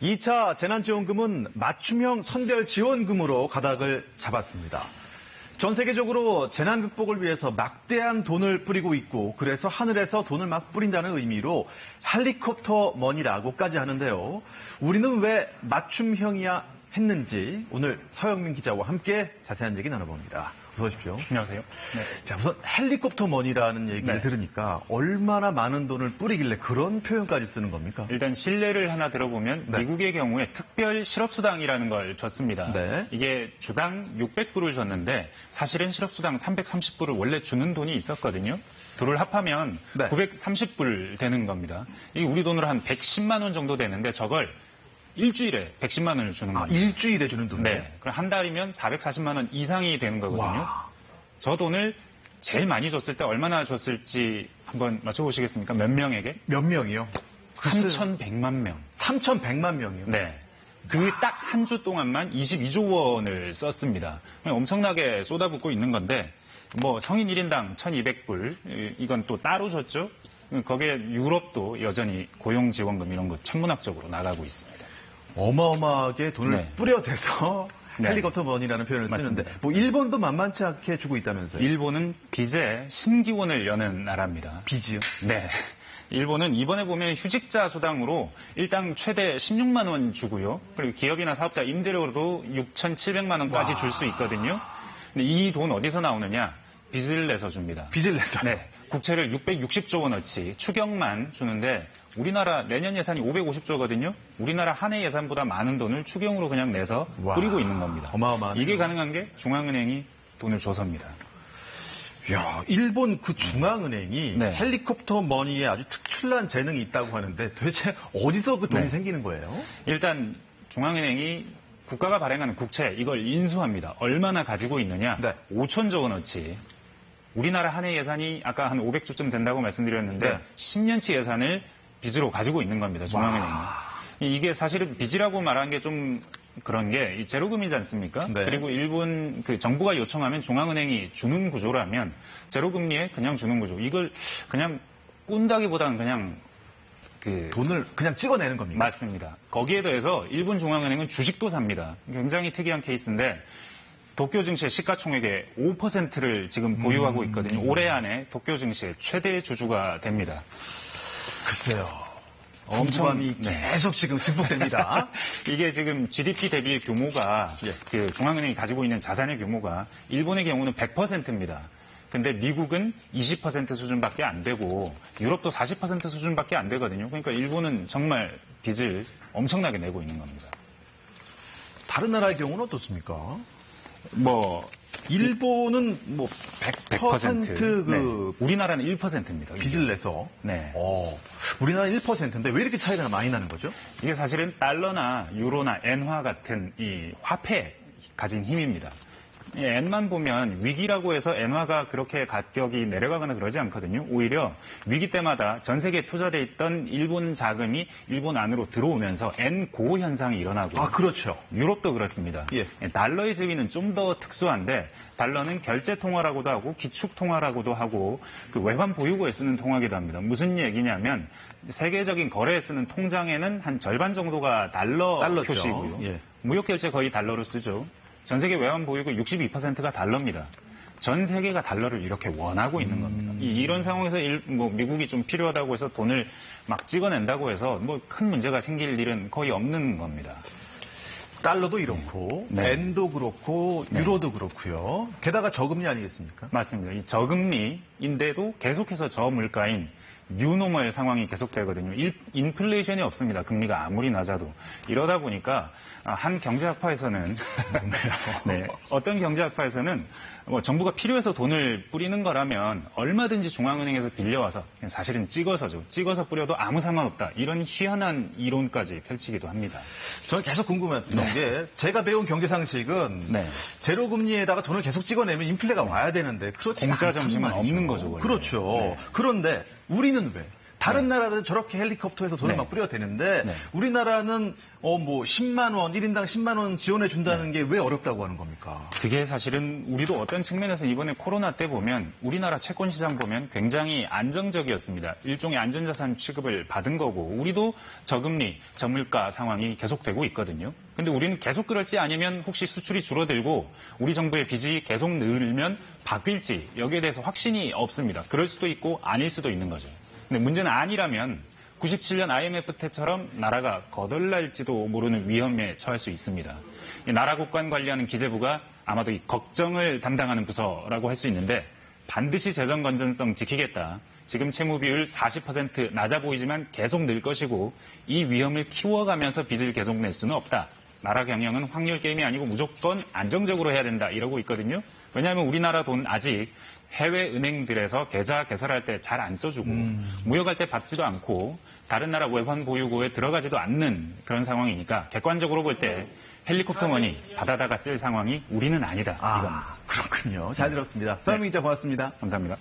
2차 재난지원금은 맞춤형 선별지원금으로 가닥을 잡았습니다. 전 세계적으로 재난 극복을 위해서 막대한 돈을 뿌리고 있고 그래서 하늘에서 돈을 막 뿌린다는 의미로 헬리콥터 머니라고까지 하는데요. 우리는 왜 맞춤형이야 했는지 오늘 서영민 기자와 함께 자세한 얘기 나눠봅니다. 어서 오십시오. 안녕하세요. 네. 자, 우선 헬리콥터 머니라는 얘기를 들으니까 얼마나 많은 돈을 뿌리길래 그런 표현까지 쓰는 겁니까? 일단 실례를 하나 들어보면 미국의 경우에 특별 실업수당이라는 걸 줬습니다. 이게 주당 600불을 줬는데 사실은 실업수당 330불을 원래 주는 돈이 있었거든요. 둘을 합하면 930불 되는 겁니다. 이게 우리 돈으로 한 110만 원 정도 되는데 저걸 일주일에 110만 원을 주는 겁니다. 일주일에 주는 돈? 네. 그럼 한 달이면 440만 원 이상이 되는 거거든요. 와. 저 돈을 제일 많이 줬을 때 얼마나 줬을지 한번 맞춰보시겠습니까? 몇 명에게? 몇 명이요? 3,100만 명. 3,100만 명이요? 네. 그 딱 한 주 동안만 22조 원을 썼습니다. 엄청나게 쏟아붓고 있는 건데, 뭐 성인 1인당 1,200불, 이건 또 따로 줬죠. 거기에 유럽도 여전히 고용지원금 이런 거 천문학적으로 나가고 있습니다. 어마어마하게 돈을 뿌려대서 헬리콥터 머니라는 표현을 맞습니다. 쓰는데 뭐 일본도 만만치 않게 주고 있다면서요? 일본은 빚의 신기원을 여는 나라입니다. 빚이요? 네. 일본은 이번에 보면 휴직자 수당으로 일당 최대 16만 원 주고요. 그리고 기업이나 사업자 임대료로도 6,700만 원까지 줄 수 있거든요. 근데 이 돈 어디서 나오느냐? 빚을 내서 줍니다. 빚을 내서? 네. 국채를 660조 원어치 추경만 주는데 우리나라 내년 예산이 550조거든요. 우리나라 한 해 예산보다 많은 돈을 추경으로 그냥 내서 뿌리고 있는 겁니다. 어마어마하네요. 이게 가능한 게 중앙은행이 돈을 줘서입니다. 야, 일본 그 중앙은행이 헬리콥터 머니에 아주 특출난 재능이 있다고 하는데 도대체 어디서 그 돈이 생기는 거예요? 일단 중앙은행이 국가가 발행하는 국채 이걸 인수합니다. 얼마나 가지고 있느냐? 5천조 원어치. 우리나라 한 해 예산이 아까 한 500조쯤 된다고 말씀드렸는데 10년치 예산을 빚으로 가지고 있는 겁니다. 중앙은행이. 이게 사실은 빚이라고 말하는 게 좀 그런 게 이 제로금이지 않습니까? 그리고 일본 그 정부가 요청하면 중앙은행이 주는 구조라면 제로금리에 그냥 주는 구조. 이걸 그냥 꾼다기보다는 그냥 돈을 그냥 찍어내는 겁니다. 맞습니다. 거기에 더해서 일본 중앙은행은 주식도 삽니다. 굉장히 특이한 케이스인데 도쿄 증시의 시가총액의 5%를 지금 보유하고 있거든요. 올해 안에 도쿄 증시의 최대 주주가 됩니다. 글쎄요. 엄청함이 계속 지금 증폭됩니다. 이게 지금 GDP 대비 규모가 그 중앙은행이 가지고 있는 자산의 규모가 일본의 경우는 100%입니다. 근데 미국은 20% 수준밖에 안 되고 유럽도 40% 수준밖에 안 되거든요. 그러니까 일본은 정말 빚을 엄청나게 내고 있는 겁니다. 다른 나라의 경우는 어떻습니까? 일본은 100% 우리나라는 1%입니다. 빚을 내서. 우리나라는 1%인데 왜 이렇게 차이가 많이 나는 거죠? 이게 사실은 달러나 유로나 엔화 같은 이 화폐 가진 힘입니다. 엔만 보면 위기라고 해서 엔화가 그렇게 가격이 내려가거나 그러지 않거든요. 오히려 위기 때마다 전 세계에 투자돼 있던 일본 자금이 일본 안으로 들어오면서 엔고 현상이 일어나고. 그렇죠. 유럽도 그렇습니다. 달러의 지위는 좀 더 특수한데 달러는 결제 통화라고도 하고 기축 통화라고도 하고 그 외환 보유고에 쓰는 통화기도 합니다. 무슨 얘기냐면 세계적인 거래에 쓰는 통장에는 한 절반 정도가 달러죠. 표시고요. 무역 결제 거의 달러로 쓰죠. 전 세계 외환 보유고 62%가 달러입니다. 전 세계가 달러를 이렇게 원하고 있는 겁니다. 이런 상황에서 미국이 좀 필요하다고 해서 돈을 막 찍어낸다고 해서 큰 문제가 생길 일은 거의 없는 겁니다. 달러도 이렇고 엔도 그렇고 유로도 그렇고요. 게다가 저금리 아니겠습니까? 맞습니다. 이 저금리인데도 계속해서 저물가인 뉴노멀 상황이 계속되거든요. 인플레이션이 없습니다. 금리가 아무리 낮아도. 이러다 보니까 한 경제학파에서는 어떤 경제학파에서는 정부가 필요해서 돈을 뿌리는 거라면 얼마든지 중앙은행에서 빌려와서 사실은 찍어서죠. 찍어서 뿌려도 아무 상관없다. 이런 희한한 이론까지 펼치기도 합니다. 저는 계속 궁금했던 게 제가 배운 경제상식은 제로금리에다가 돈을 계속 찍어내면 인플레가 와야 되는데 그렇지 공짜 점심은 없는 거죠. 원래. 그렇죠. 그런데 우리는 왜? 다른 나라들은 저렇게 헬리콥터에서 돈을 네. 막 뿌려야 되는데 네. 우리나라는 뭐 10만 원, 1인당 10만 원 지원해 준다는 게 왜 어렵다고 하는 겁니까? 그게 사실은 우리도 어떤 측면에서 이번에 코로나 때 보면 우리나라 채권 시장 보면 굉장히 안정적이었습니다. 일종의 안전자산 취급을 받은 거고 우리도 저금리, 저물가 상황이 계속되고 있거든요. 근데 우리는 계속 그럴지 아니면 혹시 수출이 줄어들고 우리 정부의 빚이 계속 늘면 바뀔지 여기에 대해서 확신이 없습니다. 그럴 수도 있고 아닐 수도 있는 거죠. 근데 문제는 아니라면 97년 IMF 때처럼 나라가 거덜날지도 모르는 위험에 처할 수 있습니다. 나라 국관 관리하는 기재부가 아마도 이 걱정을 담당하는 부서라고 할 수 있는데 반드시 재정 건전성 지키겠다. 지금 채무 비율 40% 낮아 보이지만 계속 늘 것이고 이 위험을 키워가면서 빚을 계속 낼 수는 없다. 나라 경영은 확률 게임이 아니고 무조건 안정적으로 해야 된다. 이러고 있거든요. 왜냐하면 우리나라 돈 아직 해외 은행들에서 계좌 개설할 때 잘 안 써주고 무역할 때 받지도 않고 다른 나라 외환 보유고에 들어가지도 않는 그런 상황이니까 객관적으로 볼 때 헬리콥터 머니 받아다가 쓸 상황이 우리는 아니다. 이겁니다. 그렇군요. 잘 들었습니다. 서영민 기자 고맙습니다. 감사합니다.